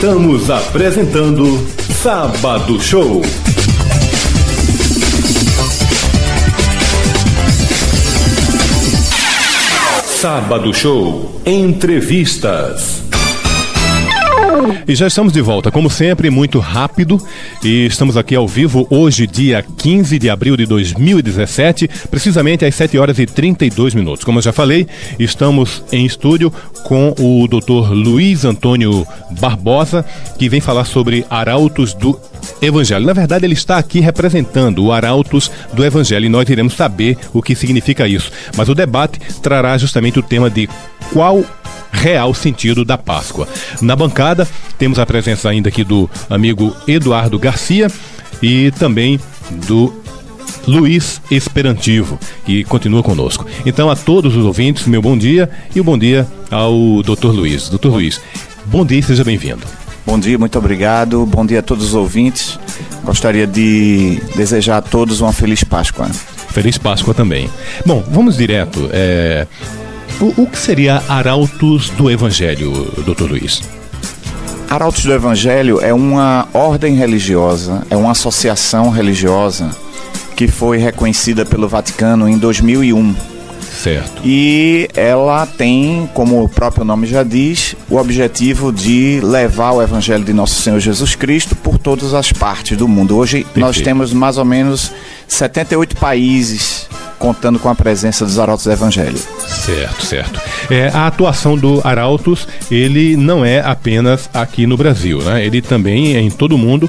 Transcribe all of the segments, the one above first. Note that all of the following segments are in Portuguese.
Estamos apresentando Sábado Show. Sábado Show. Entrevistas. E já estamos de volta, como sempre, muito rápido, e estamos aqui ao vivo hoje, dia 15 de abril de 2017, precisamente às 7 horas e 32 minutos. Como eu já falei, estamos em estúdio com o Dr. Luiz Antônio Barbosa, que vem falar sobre arautos do Evangelho. Na verdade, ele está aqui representando o arautos do Evangelho e nós iremos saber o que significa isso. Mas o debate trará justamente o tema de qual real sentido da Páscoa. Na bancada, temos a presença ainda aqui do amigo Eduardo Garcia e também do Luiz Esperantivo, que continua conosco. Então, a todos os ouvintes, meu bom dia e o bom dia ao Dr. Luiz. Dr. Luiz, bom dia e seja bem-vindo. Bom dia, muito obrigado. Bom dia a todos os ouvintes. Gostaria de desejar a todos uma feliz Páscoa. Feliz Páscoa também. Bom, vamos direto. O que seria Arautos do Evangelho, Dr. Luiz? Arautos do Evangelho é uma ordem religiosa, é uma associação religiosa que foi reconhecida pelo Vaticano em 2001. Certo. E ela tem, como o próprio nome já diz, o objetivo de levar o Evangelho de Nosso Senhor Jesus Cristo por todas as partes do mundo. Hoje nós temos mais ou menos 78 países contando com a presença dos Arautos do Evangelho. Certo. A atuação do Arautos, ele não é apenas aqui no Brasil, né? Ele também é em todo o mundo.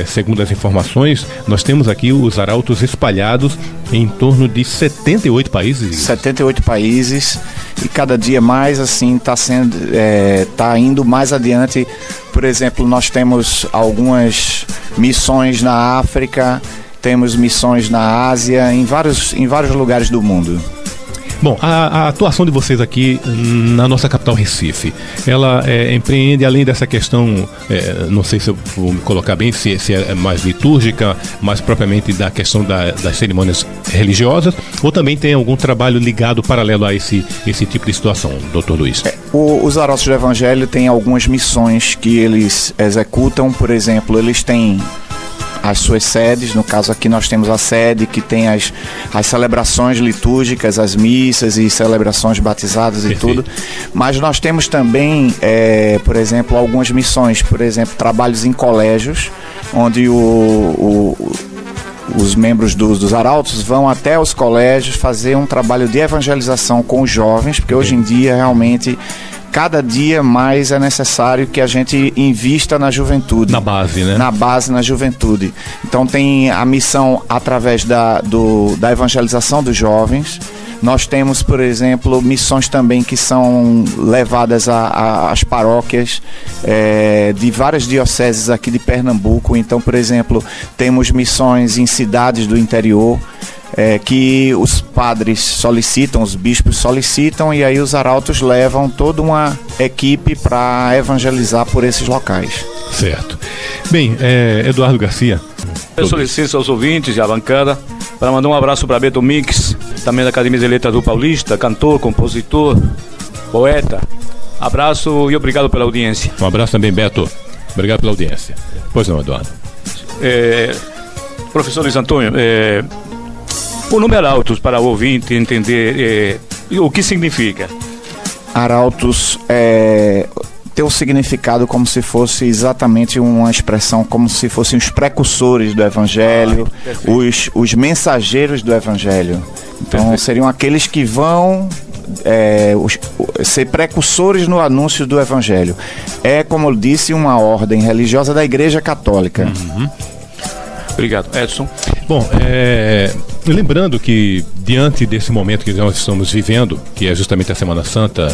Segundo as informações, nós temos aqui os Arautos espalhados em torno de 78 países. 78 países, e cada dia mais assim está indo mais adiante. Por exemplo, nós temos algumas missões na África, temos missões na Ásia, em vários lugares do mundo. Bom, a atuação de vocês aqui na nossa capital Recife, ela empreende além dessa questão, não sei se eu vou me colocar bem, se é mais litúrgica, mais propriamente da questão das cerimônias religiosas, ou também tem algum trabalho ligado paralelo a esse tipo de situação, Dr. Luiz? Os Arautos do Evangelho têm algumas missões que eles executam. Por exemplo, eles têm as suas sedes. No caso aqui nós temos a sede que tem as celebrações litúrgicas, as missas e celebrações batizadas e tudo, mas nós temos também, por exemplo, algumas missões, por exemplo, trabalhos em colégios, onde os membros dos Arautos vão até os colégios fazer um trabalho de evangelização com os jovens, porque hoje em dia realmente cada dia mais é necessário que a gente invista na juventude. Na base, né? Na juventude. Então tem a missão através da evangelização dos jovens. Nós temos, por exemplo, missões também que são levadas às paróquias de várias dioceses aqui de Pernambuco. Então, por exemplo, temos missões em cidades do interior, que os padres solicitam, os bispos solicitam, e aí os arautos levam toda uma equipe para evangelizar por esses locais. Certo. Bem, Eduardo Garcia. Eu solicito aos ouvintes e à bancada para mandar um abraço para Beto Mix, também da Academia de Letras do Paulista, cantor, compositor, poeta. Abraço e obrigado pela audiência. Um abraço também, Beto. Obrigado pela audiência. Pois não, Eduardo. Professor Luiz Antônio, o nome Arautos, para o ouvinte entender o que significa. Arautos tem um significado como se fosse exatamente uma expressão, como se fossem os precursores do Evangelho, os mensageiros do Evangelho. Então seriam aqueles que vão ser precursores no anúncio do Evangelho. É, como eu disse, uma ordem religiosa da Igreja Católica. Uhum. Obrigado. Edson. Bom, lembrando que diante desse momento que nós estamos vivendo, que é justamente a Semana Santa,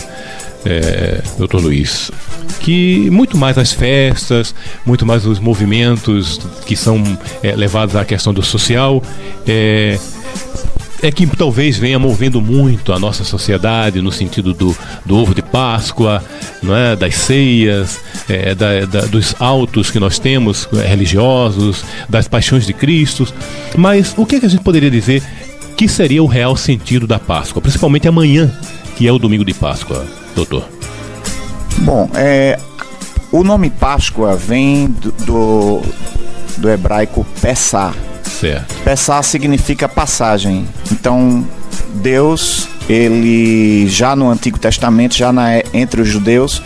Dr. Luiz, que muito mais as festas, muito mais os movimentos que são levados à questão do social, que talvez venha movendo muito a nossa sociedade no sentido do ovo de Páscoa, não é? Das ceias, dos autos que nós temos religiosos, das paixões de Cristo. Mas o que a gente poderia dizer que seria o real sentido da Páscoa, principalmente amanhã, que é o domingo de Páscoa, doutor? Bom, O nome Páscoa vem do hebraico Pessah. Certo. Pessah significa passagem. Então, Deus, ele já no Antigo Testamento, entre os judeus,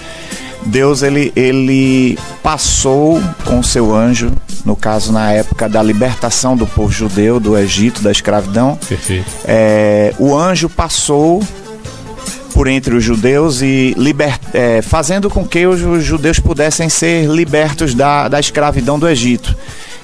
Deus ele passou com o seu anjo, no caso na época da libertação do povo judeu do Egito, da escravidão. Perfeito. O anjo passou por entre os judeus e fazendo com que os judeus pudessem ser libertos da escravidão do Egito.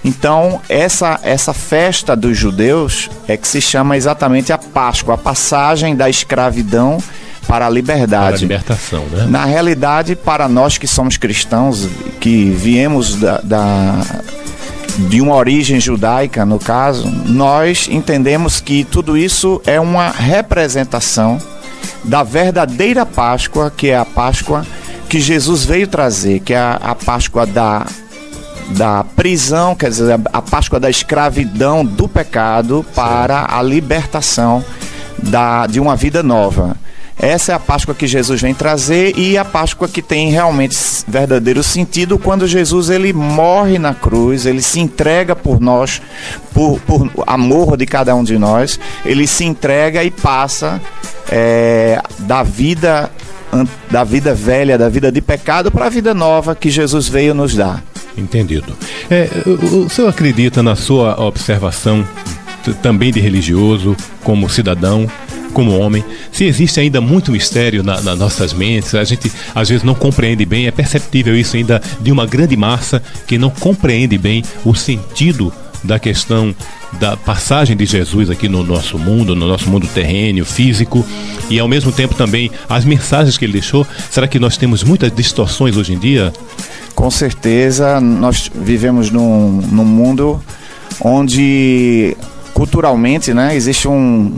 Então, essa festa dos judeus é que se chama exatamente a Páscoa, a passagem da escravidão para a liberdade. Para a libertação, né? Na realidade, para nós que somos cristãos, que viemos de uma origem judaica, no caso, nós entendemos que tudo isso é uma representação da verdadeira Páscoa, que é a Páscoa que Jesus veio trazer, que é a Páscoa da prisão, quer dizer, a Páscoa da escravidão do pecado para a libertação de uma vida nova. Essa é a Páscoa que Jesus vem trazer e a Páscoa que tem realmente verdadeiro sentido quando Jesus ele morre na cruz, ele se entrega por nós, por amor de cada um de nós, ele se entrega e passa da vida velha, da vida de pecado para a vida nova que Jesus veio nos dar. Entendido. O senhor acredita na sua observação também de religioso, como cidadão, como homem, se existe ainda muito mistério nas nossas mentes, a gente às vezes não compreende bem, é perceptível isso ainda de uma grande massa que não compreende bem o sentido da questão da passagem de Jesus aqui no nosso mundo terreno, físico, e ao mesmo tempo também as mensagens que ele deixou. Será que nós temos muitas distorções hoje em dia? Com certeza, nós vivemos num mundo onde culturalmente, né, existe um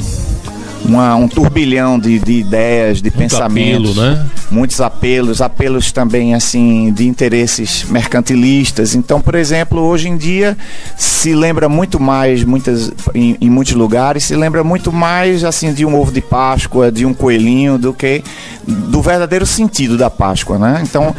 turbilhão de ideias, de pensamentos, apelo, né? Muitos apelos também assim de interesses mercantilistas. Então, por exemplo, hoje em dia se lembra muito mais, em muitos lugares se lembra muito mais assim de um ovo de Páscoa, de um coelhinho, do que do verdadeiro sentido da Páscoa, né? Então,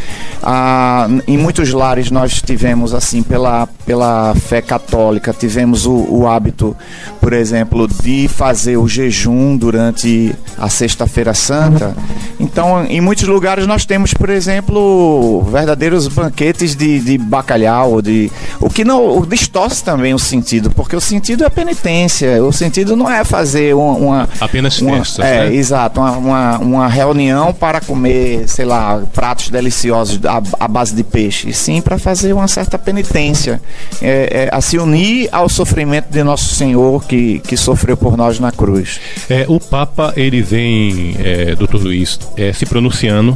em muitos lares nós tivemos assim pela fé católica, tivemos o hábito, por exemplo, de fazer o jejum durante a Sexta-feira Santa. Então, em muitos lugares nós temos, por exemplo, verdadeiros banquetes de bacalhau, o que não distorce também o sentido, porque o sentido é penitência, o sentido não é fazer apenas festas, né? Exato, uma reunião para comer, sei lá, pratos deliciosos à base de peixe, e sim para fazer uma certa penitência, a se unir ao sofrimento de Nosso Senhor que sofreu por nós na cruz. O Papa, ele vem, Dr. Luiz, se pronunciando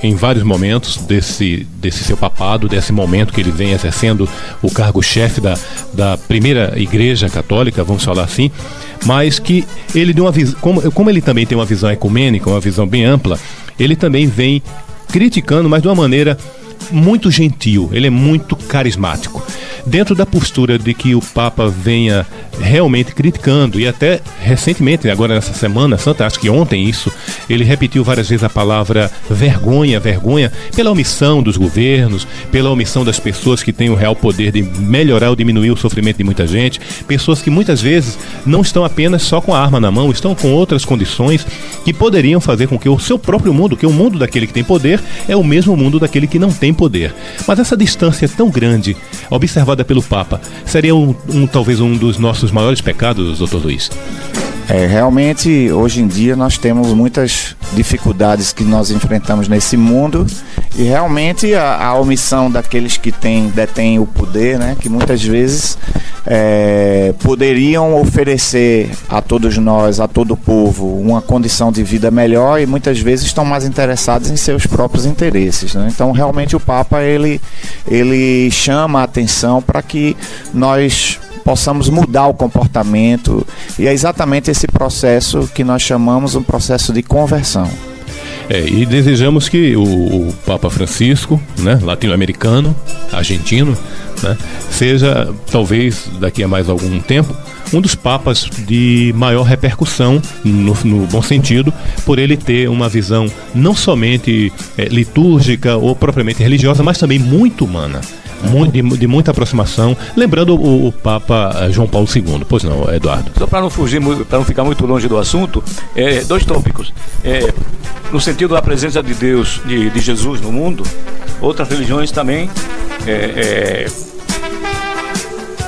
em vários momentos desse seu papado, desse momento que ele vem exercendo o cargo-chefe da primeira igreja católica, vamos falar assim, mas que ele deu uma visão, como ele também tem uma visão ecumênica, uma visão bem ampla, ele também vem criticando, mas de uma maneira muito gentil, ele é muito carismático. Dentro da postura de que o Papa venha realmente criticando, e até recentemente, agora nessa Semana Santa, acho que ontem isso, ele repetiu várias vezes a palavra vergonha pela omissão dos governos, pela omissão das pessoas que têm o real poder de melhorar ou diminuir o sofrimento de muita gente, pessoas que muitas vezes não estão apenas só com a arma na mão, estão com outras condições que poderiam fazer com que o seu próprio mundo, que o mundo daquele que tem poder é o mesmo mundo daquele que não tem poder. Mas essa distância tão grande, observada pelo Papa, seria talvez um dos nossos maiores pecados, Dr. Luiz? Realmente, hoje em dia nós temos muitas dificuldades que nós enfrentamos nesse mundo, e realmente a omissão daqueles que detêm o poder, né, que muitas vezes poderiam oferecer a todos nós, a todo o povo, uma condição de vida melhor, e muitas vezes estão mais interessados em seus próprios interesses, né? Então, realmente o Papa ele chama a atenção para que nós possamos mudar o comportamento, e é exatamente esse processo que nós chamamos um processo de conversão. E desejamos que o Papa Francisco, né, latino-americano, argentino, né, seja, talvez, daqui a mais algum tempo, um dos papas de maior repercussão, no bom sentido, por ele ter uma visão não somente litúrgica ou propriamente religiosa, mas também muito humana. De muita aproximação, lembrando o Papa João Paulo II. Pois não, Eduardo? Só para não fugir, para não ficar muito longe do assunto, dois tópicos. No sentido da presença de Deus, de Jesus no mundo, outras religiões também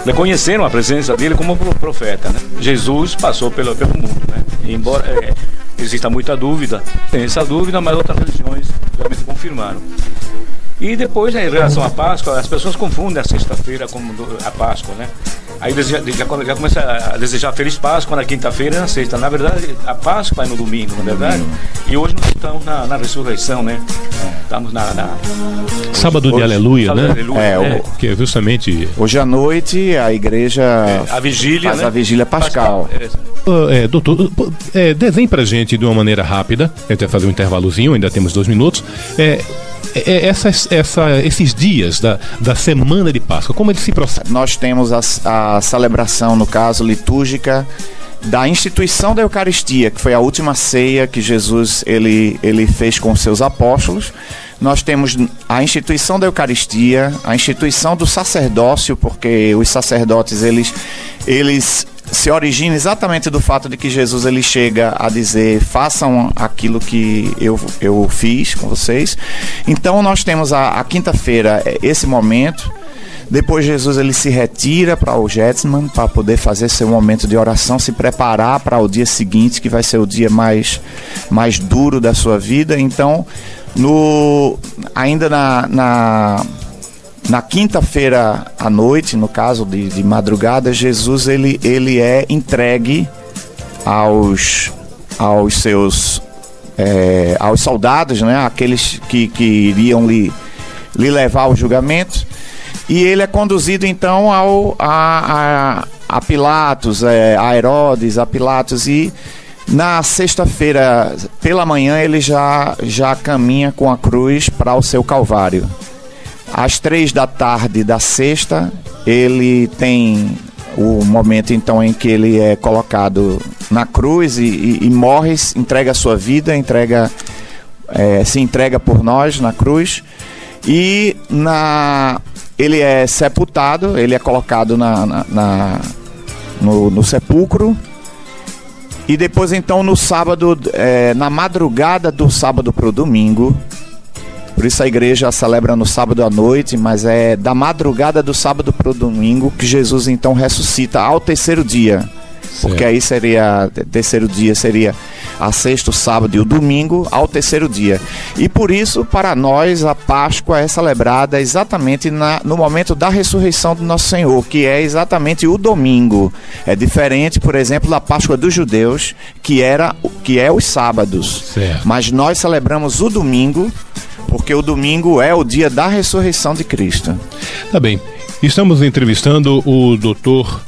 reconheceram a presença dele como profeta, né? Jesus passou pelo mundo, né? Embora exista muita dúvida, tem essa dúvida, mas outras religiões realmente confirmaram. E depois, né, em relação à Páscoa, as pessoas confundem a sexta-feira com a Páscoa, né? Aí já começa a desejar Feliz Páscoa na quinta-feira e na sexta. Na verdade, a Páscoa é no domingo, na verdade. E hoje nós estamos na ressurreição, né? Estamos Sábado de Aleluia, né? Aleluia, que é justamente... Hoje à noite a igreja a vigília, faz, né? A vigília pascal. Doutor, desenhe pra gente de uma maneira rápida, até fazer um intervalozinho, ainda temos 2 minutos, esses dias da semana de Páscoa, como ele se processa? Nós temos a celebração, no caso, litúrgica da instituição da Eucaristia, que foi a última ceia que Jesus ele fez com seus apóstolos. Nós temos a instituição da Eucaristia, a instituição do sacerdócio, porque os sacerdotes eles se originam exatamente do fato de que Jesus ele chega a dizer: façam aquilo que eu fiz com vocês. Então nós temos a quinta-feira, esse momento. Depois Jesus ele se retira para o Getsemane para poder fazer seu momento de oração, se preparar para o dia seguinte, que vai ser o dia mais duro da sua vida. Então, ainda na quinta-feira à noite, no caso de madrugada, Jesus ele é entregue aos seus aos soldados, né? Aqueles que iriam lhe levar ao julgamento. E ele é conduzido então a Pilatos, a Herodes, a Pilatos, e na sexta-feira pela manhã ele já caminha com a cruz para o seu Calvário. Às 3 da tarde da sexta, ele tem o momento então em que ele é colocado na cruz e morre, entrega a sua vida, se entrega por nós na cruz. E ele é sepultado, ele é colocado no sepulcro. E depois então no sábado, na madrugada do sábado para o domingo, por isso a igreja celebra no sábado à noite, mas é da madrugada do sábado para o domingo que Jesus então ressuscita ao terceiro dia. Certo. Porque aí terceiro dia seria a sexta, o sábado e o domingo ao terceiro dia. E por isso, para nós, a Páscoa é celebrada exatamente no momento da ressurreição do nosso Senhor, que é exatamente o domingo. É diferente, por exemplo, da Páscoa dos judeus, que é os sábados. Certo. Mas nós celebramos o domingo, porque o domingo é o dia da ressurreição de Cristo. Tá bem. Estamos entrevistando o doutor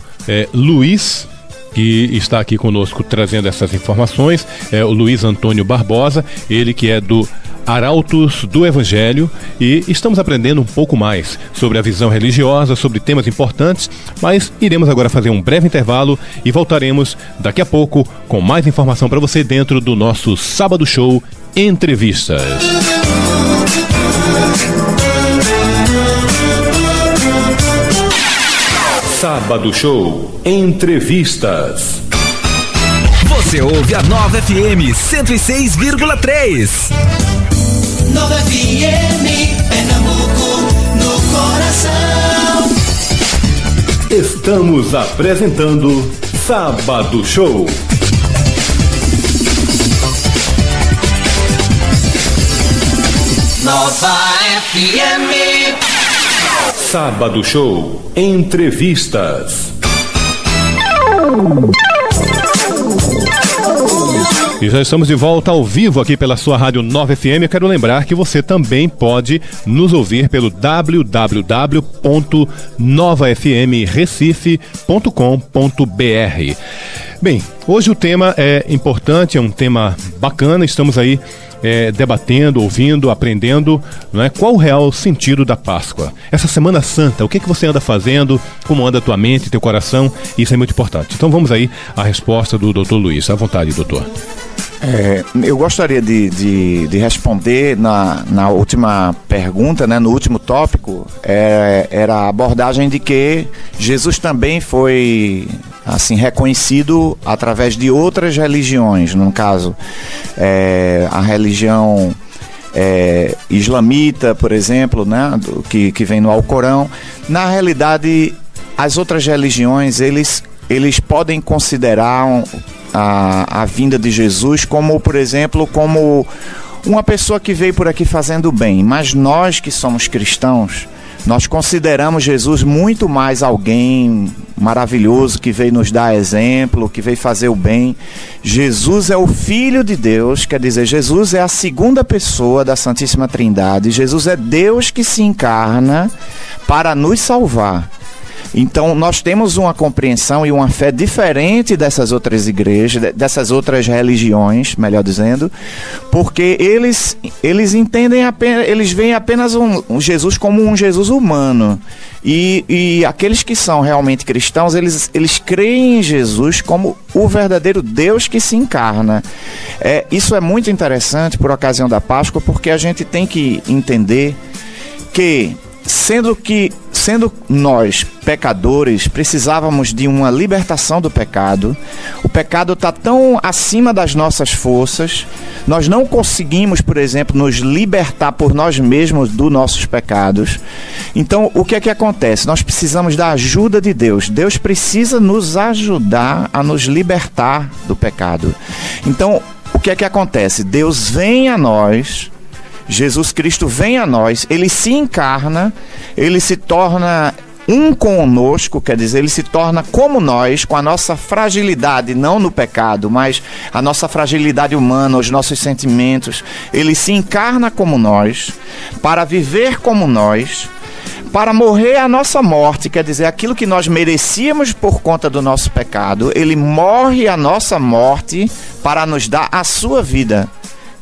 Luiz, que está aqui conosco trazendo essas informações, o Luiz Antônio Barbosa, ele que é do Arautos do Evangelho, e estamos aprendendo um pouco mais sobre a visão religiosa, sobre temas importantes, mas iremos agora fazer um breve intervalo e voltaremos daqui a pouco com mais informação para você dentro do nosso Sábado Show Entrevistas. Sábado Show Entrevistas. Você ouve a Nova FM 106,3. Nova FM, Pernambuco, no coração. Estamos apresentando Sábado Show. Nova FM. Sábado Show Entrevistas. E já estamos de volta ao vivo aqui pela sua Rádio Nova FM. Eu quero lembrar que você também pode nos ouvir pelo www.novafmrecife.com.br. Bem, hoje o tema é importante, é um tema bacana. Estamos aí debatendo, ouvindo, aprendendo, não é? Qual o real sentido da Páscoa. Essa Semana Santa, o que você anda fazendo, como anda a tua mente, teu coração, isso é muito importante. Então vamos aí à resposta do Dr. Luiz. À vontade, doutor. Eu gostaria de responder na última pergunta, né, no último tópico, era a abordagem de que Jesus também foi assim reconhecido através de outras religiões, no caso a religião islamita, por exemplo, né, que vem no Alcorão. Na realidade, as outras religiões, eles podem considerar a vinda de Jesus como, por exemplo, como uma pessoa que veio por aqui fazendo bem, mas nós que somos cristãos, nós consideramos Jesus muito mais alguém maravilhoso que veio nos dar exemplo, que veio fazer o bem. Jesus é o Filho de Deus, quer dizer, Jesus é a segunda pessoa da Santíssima Trindade. Jesus é Deus que se encarna para nos salvar. Então nós temos uma compreensão e uma fé diferente dessas outras igrejas, dessas outras religiões, melhor dizendo, porque eles entendem apenas, eles veem apenas um Jesus como um Jesus humano, e aqueles que são realmente cristãos, eles creem em Jesus como o verdadeiro Deus que se encarna. Isso é muito interessante por ocasião da Páscoa, porque a gente tem que entender que Sendo nós pecadores, precisávamos de uma libertação do pecado. O pecado está tão acima das nossas forças. Nós não conseguimos, por exemplo, nos libertar por nós mesmos dos nossos pecados. Então, o que é que acontece? Nós precisamos da ajuda de Deus. Deus precisa nos ajudar a nos libertar do pecado. Então, o que é que acontece? Deus vem a nós. Jesus Cristo vem a nós, ele se encarna, ele se torna um conosco, quer dizer, ele se torna como nós, com a nossa fragilidade, não no pecado, mas a nossa fragilidade humana, os nossos sentimentos. Ele se encarna como nós, para viver como nós, para morrer a nossa morte, quer dizer, aquilo que nós merecíamos por conta do nosso pecado, ele morre a nossa morte para nos dar a sua vida.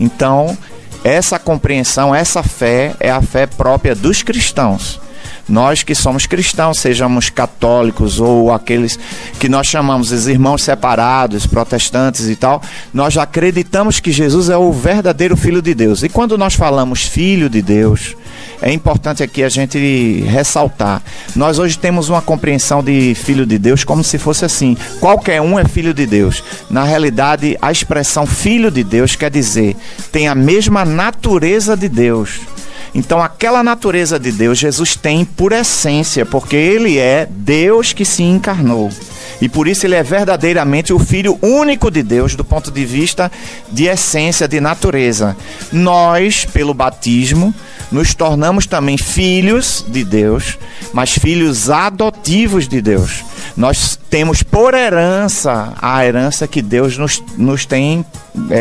Então, essa compreensão, essa fé é a fé própria dos cristãos. Nós que somos cristãos, sejamos católicos ou aqueles que nós chamamos de irmãos separados, protestantes e tal, nós acreditamos que Jesus é o verdadeiro Filho de Deus. E quando nós falamos Filho de Deus, é importante aqui a gente ressaltar. Nós hoje temos uma compreensão de Filho de Deus como se fosse assim: qualquer um é Filho de Deus. Na realidade, a expressão Filho de Deus quer dizer, tem a mesma natureza de Deus. Então aquela natureza de Deus, Jesus tem por essência, porque ele é Deus que se encarnou. E por isso ele é verdadeiramente o Filho único de Deus do ponto de vista de essência, de natureza. Nós, pelo batismo, nos tornamos também filhos de Deus, mas filhos adotivos de Deus. Nós temos por herança a herança que Deus nos tem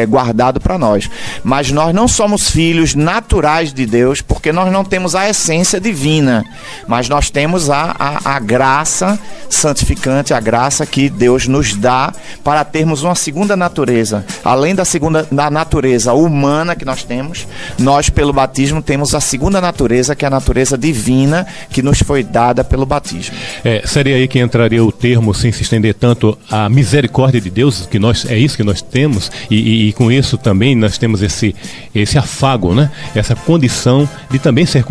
guardado para nós. Mas nós não somos filhos naturais de Deus, porque nós não temos a essência divina, mas nós temos a graça santificante, a graça que Deus nos dá para termos uma segunda natureza. Além da natureza humana que nós temos, nós pelo batismo temos a segunda natureza, que é a natureza divina que nos foi dada pelo batismo. Seria aí que entraria o termo, sem se estender tanto, a misericórdia de Deus, que é isso que nós temos, e com isso também nós temos esse afago, né? Essa condição de também ser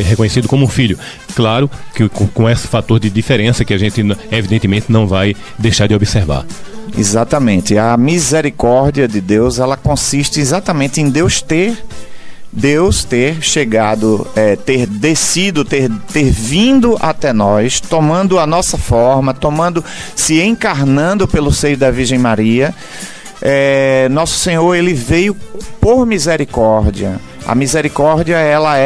reconhecido como um filho. Claro que com esse fator de diferença que a gente evidentemente não vai deixar de observar. Exatamente. A misericórdia de Deus, ela consiste exatamente em Deus ter chegado, ter descido, ter vindo até nós, tomando a nossa forma, se encarnando pelo seio da Virgem Maria. Nosso Senhor, ele veio por misericórdia. A misericórdia, ela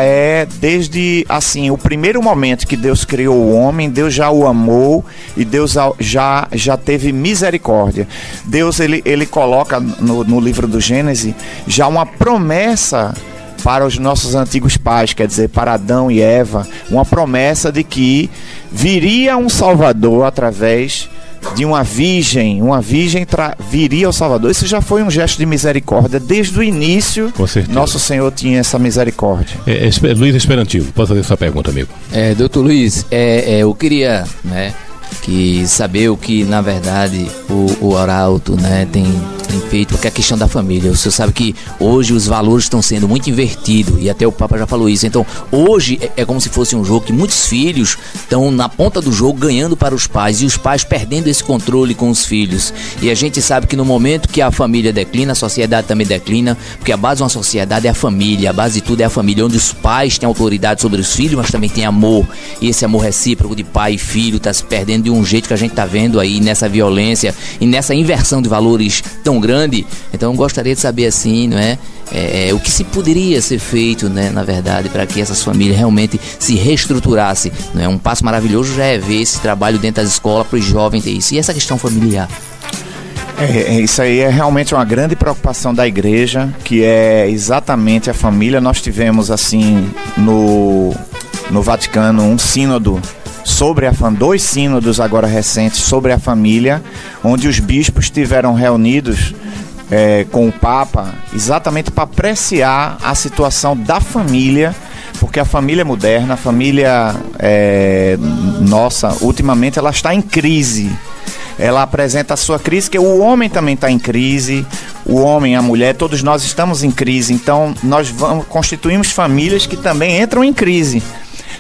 é desde assim o primeiro momento que Deus criou o homem, Deus já o amou e Deus já teve misericórdia. Deus ele coloca no livro do Gênesis já uma promessa para os nossos antigos pais, quer dizer, para Adão e Eva, uma promessa de que viria um Salvador através de uma virgem viria ao Salvador. Isso já foi um gesto de misericórdia. Desde o início, Com certeza. nosso Senhor tinha essa misericórdia. Luiz Esperantivo, posso fazer essa pergunta, amigo? Doutor Luiz, eu queria, né, saber o que, na verdade, o Arauto, né, tem feito, porque é a questão da família. O senhor sabe que hoje os valores estão sendo muito invertidos, e até o Papa já falou isso. Então, hoje é como se fosse um jogo que muitos filhos estão na ponta do jogo ganhando para os pais, e os pais perdendo esse controle com os filhos. E a gente sabe que no momento que a família declina, a sociedade também declina, porque a base de uma sociedade é a família, a base de tudo é a família, onde os pais têm autoridade sobre os filhos, mas também tem amor, e esse amor recíproco de pai e filho está se perdendo de um jeito que a gente está vendo aí nessa violência e nessa inversão de valores tão grande. Então eu gostaria de saber assim, não é? O que se poderia ser feito, né, na verdade, para que essas famílias realmente se reestruturassem, não é? Um passo maravilhoso já é ver esse trabalho dentro das escolas para os jovens ter isso. E essa questão familiar? Isso aí é realmente uma grande preocupação da igreja, que é exatamente a família. Nós tivemos assim no Vaticano um sínodo sobre dois sínodos agora recentes sobre a família, onde os bispos estiveram reunidos com o Papa exatamente para apreciar a situação da família, porque a família moderna, a família nossa, ultimamente ela está em crise. Ela apresenta a sua crise, que o homem também está em crise, o homem, a mulher, todos nós estamos em crise. Então nós constituímos famílias que também entram em crise.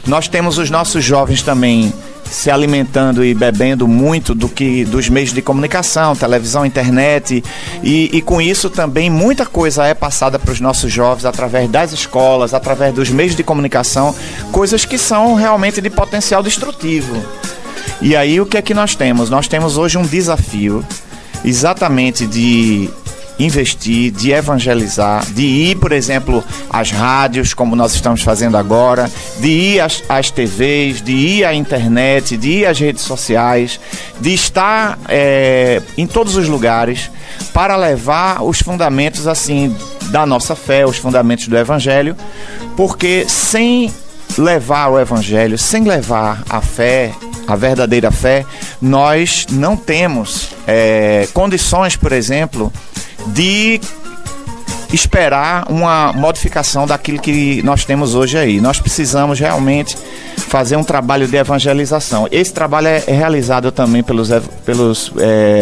Nós temos os nossos jovens também se alimentando e bebendo muito dos meios de comunicação, televisão, internet, e com isso também muita coisa é passada para os nossos jovens através das escolas, através dos meios de comunicação, coisas que são realmente de potencial destrutivo. E aí o que é que nós temos? Nós temos hoje um desafio exatamente de investir, de evangelizar, de ir, por exemplo, às rádios, como nós estamos fazendo agora, de ir às TVs, de ir à internet, de ir às redes sociais, de estar em todos os lugares para levar os fundamentos assim da nossa fé, os fundamentos do Evangelho, porque sem levar o Evangelho, sem levar a fé, a verdadeira fé, nós não temos condições, por exemplo, de esperar uma modificação daquilo que nós temos hoje aí. Nós precisamos realmente fazer um trabalho de evangelização. Esse trabalho é realizado também pelos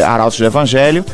arautos do Evangelho.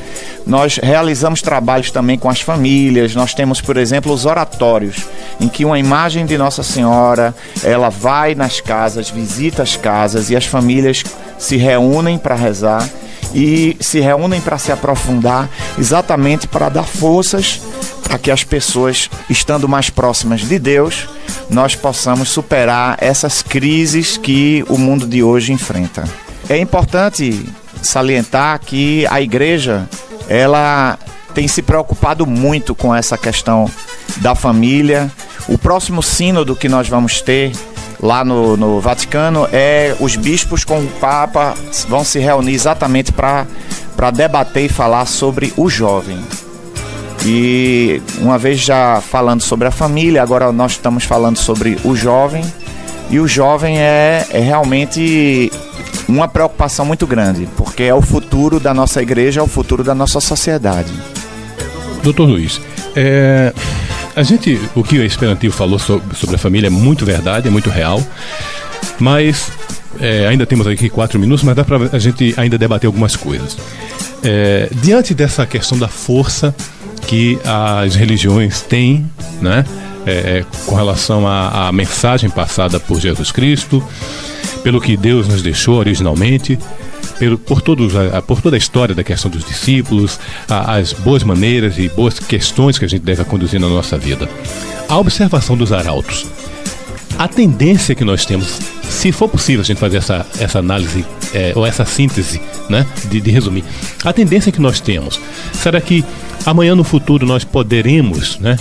Nós realizamos trabalhos também com as famílias. Nós temos, por exemplo, os oratórios, em que uma imagem de Nossa Senhora, ela vai nas casas, visita as casas, e as famílias se reúnem para rezar e se reúnem para se aprofundar, exatamente para dar forças para que as pessoas, estando mais próximas de Deus, nós possamos superar essas crises que o mundo de hoje enfrenta. É importante salientar que a igreja, ela tem se preocupado muito com essa questão da família. O próximo sínodo que nós vamos ter lá no Vaticano os bispos com o Papa vão se reunir exatamente para debater e falar sobre o jovem. E uma vez já falando sobre a família, agora nós estamos falando sobre o jovem, e o jovem é realmente uma preocupação muito grande, porque é o futuro da nossa igreja, é o futuro da nossa sociedade. Doutor Luiz, o que o Esperantivo falou sobre a família é muito verdade, é muito real, mas ainda temos aqui 4 minutos, mas dá para a gente ainda debater algumas coisas. Diante dessa questão da força que as religiões têm, né, com relação à mensagem passada por Jesus Cristo, pelo que Deus nos deixou originalmente, por toda a história da questão dos discípulos, as boas maneiras e boas questões que a gente deve conduzir na nossa vida. A observação dos arautos, a tendência que nós temos, se for possível a gente fazer essa análise ou essa síntese, né, de resumir, a tendência que nós temos, será que amanhã no futuro nós poderemos, né,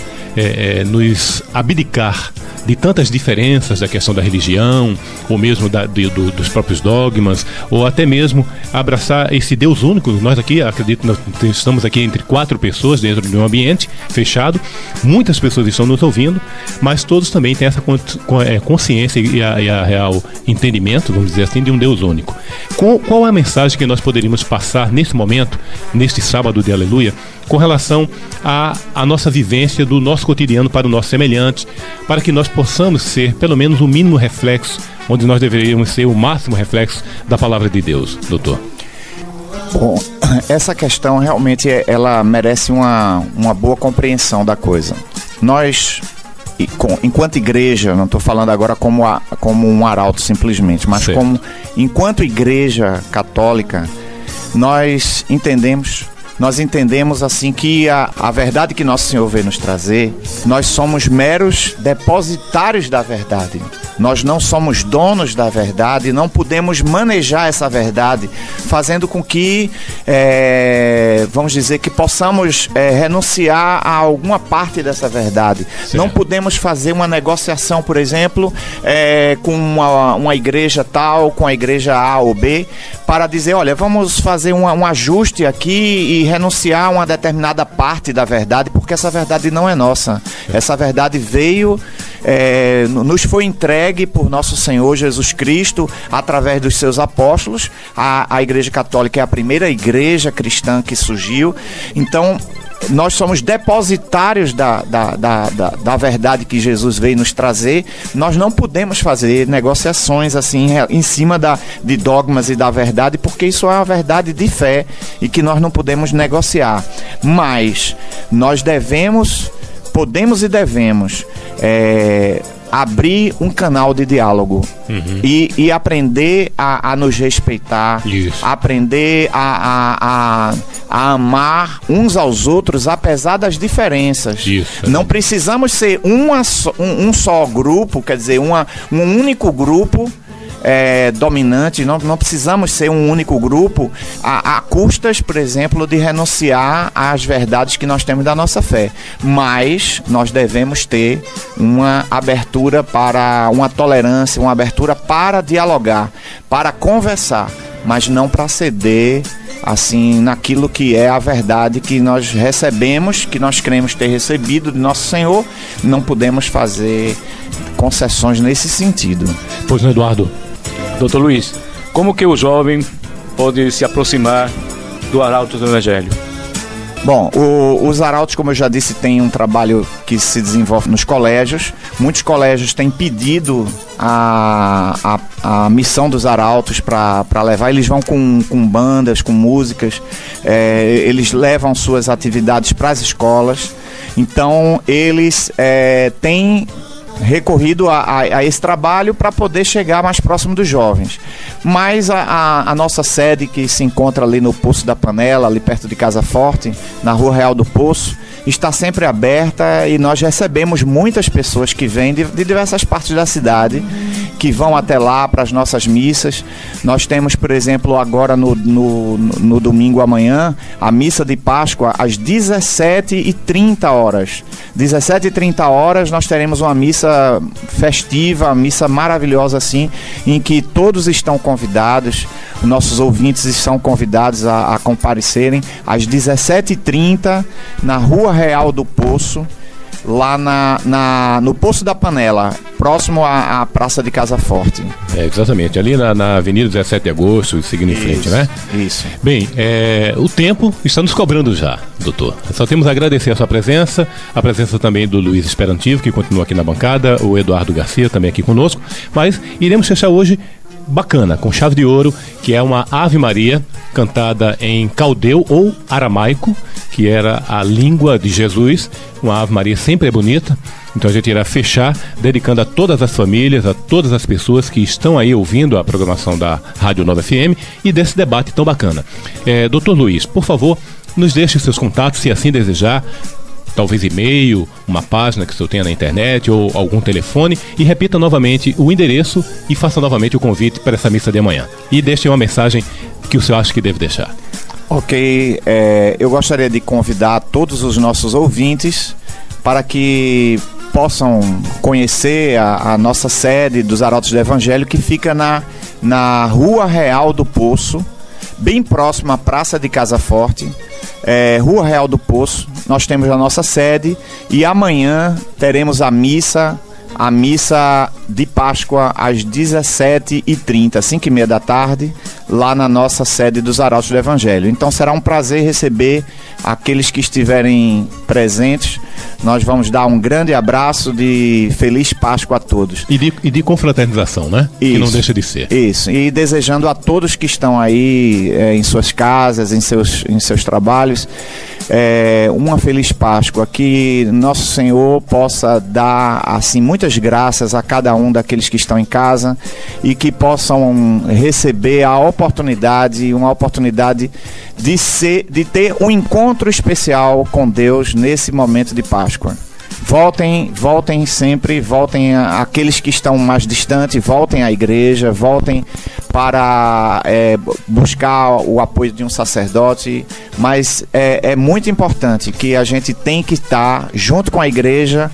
nos abdicar de tantas diferenças da questão da religião, ou mesmo dos próprios dogmas, ou até mesmo abraçar esse Deus único. Nós aqui, acredito, nós estamos aqui entre 4 pessoas dentro de um ambiente fechado, muitas pessoas estão nos ouvindo, mas todos também têm essa consciência e a real entendimento, vamos dizer assim, de um Deus único. Qual é a mensagem que nós poderíamos passar nesse momento, neste sábado de Aleluia, com relação à nossa vivência do nosso cotidiano para o nosso semelhante, para que nós possamos ser pelo menos o mínimo reflexo, onde nós deveríamos ser o máximo reflexo da palavra de Deus, doutor? Bom, essa questão realmente ela merece uma boa compreensão da coisa. Nós, enquanto igreja, não estou falando agora como um arauto simplesmente, mas enquanto igreja católica, nós entendemos assim que a verdade que Nosso Senhor veio nos trazer, nós somos meros depositários da verdade. Nós não somos donos da verdade, não podemos manejar essa verdade, fazendo com que, vamos dizer, que possamos renunciar a alguma parte dessa verdade. Sim. Não podemos fazer uma negociação, por exemplo, com uma igreja tal, com a igreja A ou B, para dizer, olha, vamos fazer um ajuste aqui e renunciar a uma determinada parte da verdade, porque essa verdade não é nossa. Essa verdade veio, nos foi entregue por nosso Senhor Jesus Cristo através dos seus apóstolos. A Igreja Católica é a primeira igreja cristã que surgiu. Então, nós somos depositários da verdade que Jesus veio nos trazer. Nós não podemos fazer negociações assim em cima de dogmas e da verdade, porque isso é uma verdade de fé e que nós não podemos negociar. Mas nós podemos e devemos abrir um canal de diálogo, e aprender a nos respeitar, aprender a amar uns aos outros apesar das diferenças. Não precisamos ser um só grupo, quer dizer, um único grupo dominante. Não precisamos ser um único grupo a custas, por exemplo, de renunciar às verdades que nós temos da nossa fé, mas nós devemos ter uma abertura para uma tolerância, uma abertura para dialogar, para conversar, mas não para ceder assim naquilo que é a verdade que nós recebemos, que nós cremos ter recebido de nosso Senhor. Não podemos fazer concessões nesse sentido. Pois não, Eduardo? Doutor Luiz, como que o jovem pode se aproximar do arauto do Evangelho? Bom, os arautos, como eu já disse, tem um trabalho que se desenvolve nos colégios. Muitos colégios têm pedido a missão dos arautos para levar. Eles vão com bandas, com músicas, eles levam suas atividades para as escolas. Então, eles têm recorrido a esse trabalho para poder chegar mais próximo dos jovens. Mas a nossa sede, que se encontra ali no Poço da Panela, ali perto de Casa Forte, na Rua Real do Poço, está sempre aberta, e nós recebemos muitas pessoas que vêm de diversas partes da cidade, que vão até lá para as nossas missas. Nós temos, por exemplo, agora no domingo amanhã, a missa de Páscoa às 17h30. 17h30 nós teremos uma missa festiva, uma missa maravilhosa assim, em que todos estão convidados, nossos ouvintes estão convidados a comparecerem às 17h30 na Rua Real do Poço, lá no Poço da Panela, próximo à Praça de Casa Forte. Exatamente, ali na Avenida 17 de Agosto, seguindo em frente, né? Isso. Bem, o tempo está nos cobrando já, doutor. Só temos a agradecer a sua presença, a presença também do Luiz Esperantivo, que continua aqui na bancada, o Eduardo Garcia também aqui conosco, mas iremos fechar hoje bacana, com chave de ouro, que é uma Ave Maria cantada em caldeu ou aramaico, que era a língua de Jesus. Uma Ave Maria sempre é bonita, então a gente irá fechar dedicando a todas as famílias, a todas as pessoas que estão aí ouvindo a programação da Rádio Nova FM e desse debate tão bacana. Doutor Luiz, por favor, nos deixe seus contatos, se assim desejar, talvez e-mail, uma página que o senhor tenha na internet ou algum telefone, e repita novamente o endereço e faça novamente o convite para essa missa de amanhã. E deixe uma mensagem que o senhor acha que deve deixar. Ok, eu gostaria de convidar todos os nossos ouvintes para que possam conhecer a nossa sede dos Arautos do Evangelho, que fica na Rua Real do Poço, bem próximo à Praça de Casa Forte. Rua Real do Poço, nós temos a nossa sede, e amanhã teremos a missa de Páscoa às 17h30, 5h30 da tarde, lá na nossa sede dos Arautos do Evangelho. Então será um prazer receber aqueles que estiverem presentes. Nós vamos dar um grande abraço de Feliz Páscoa a todos. E de confraternização, né? Isso, que não deixa de ser. Isso, e desejando a todos que estão aí em suas casas, em seus trabalhos, uma Feliz Páscoa, que Nosso Senhor possa dar assim muitas graças a cada um daqueles que estão em casa e que possam receber uma oportunidade de ter um encontro especial com Deus nesse momento de Páscoa. Voltem sempre, aqueles que estão mais distantes, voltem à igreja, voltem para buscar o apoio de um sacerdote, mas é muito importante que a gente tem que estar junto com a igreja,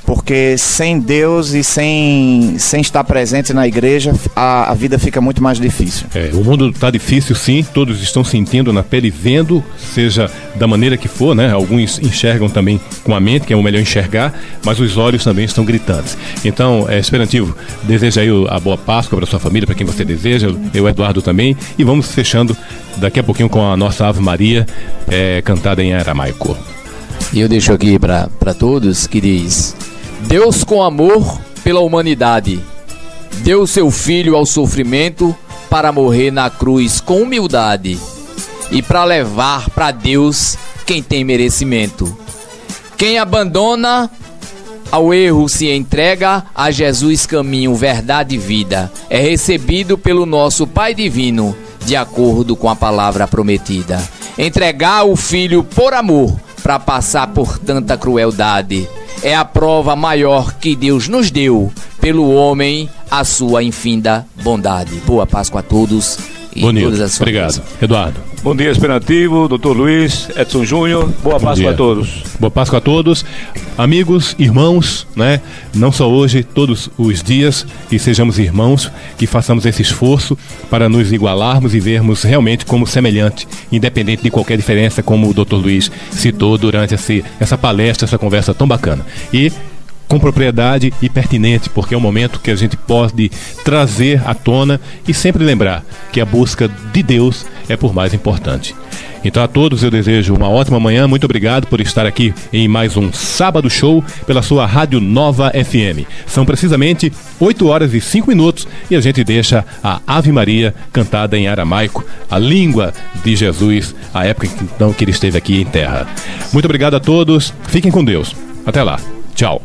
porque sem Deus e sem estar presente na igreja, a vida fica muito mais difícil. O mundo está difícil, sim, todos estão sentindo na pele, vendo, seja da maneira que for, né? Alguns enxergam também com a mente, que é o melhor enxergar, mas os olhos também estão gritantes. Então, Esperantivo, deseja aí a boa Páscoa para sua família, para quem você deseja, eu, Eduardo, também, e vamos fechando daqui a pouquinho com a nossa Ave Maria, cantada em aramaico. E eu deixo aqui para todos, que diz: Deus, com amor pela humanidade, deu seu Filho ao sofrimento para morrer na cruz com humildade e para levar para Deus quem tem merecimento. Quem abandona ao erro se entrega a Jesus, caminho, verdade e vida. É recebido pelo nosso Pai Divino, de acordo com a palavra prometida. Entregar o Filho por amor, para passar por tanta crueldade, é a prova maior que Deus nos deu, pelo homem, a sua infinda bondade. Boa Páscoa a todos e Bonito. todas as famílias. Obrigado. Eduardo. Bom dia, Esperantivo, Dr. Luiz, Edson Júnior. Boa Páscoa a todos. Boa Páscoa a todos. Amigos, irmãos, né? Não só hoje, todos os dias, que sejamos irmãos, que façamos esse esforço para nos igualarmos e vermos realmente como semelhante, independente de qualquer diferença, como o Dr. Luiz citou durante essa palestra, essa conversa tão bacana. E com propriedade e pertinente, porque é um momento que a gente pode trazer à tona e sempre lembrar que a busca de Deus é por mais importante. Então a todos eu desejo uma ótima manhã, muito obrigado por estar aqui em mais um Sábado Show pela sua Rádio Nova FM. São precisamente 8h05 e a gente deixa a Ave Maria cantada em aramaico, a língua de Jesus, a época então que ele esteve aqui em terra. Muito obrigado a todos, fiquem com Deus. Até lá, tchau.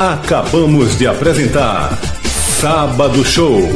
Acabamos de apresentar Sábado Show.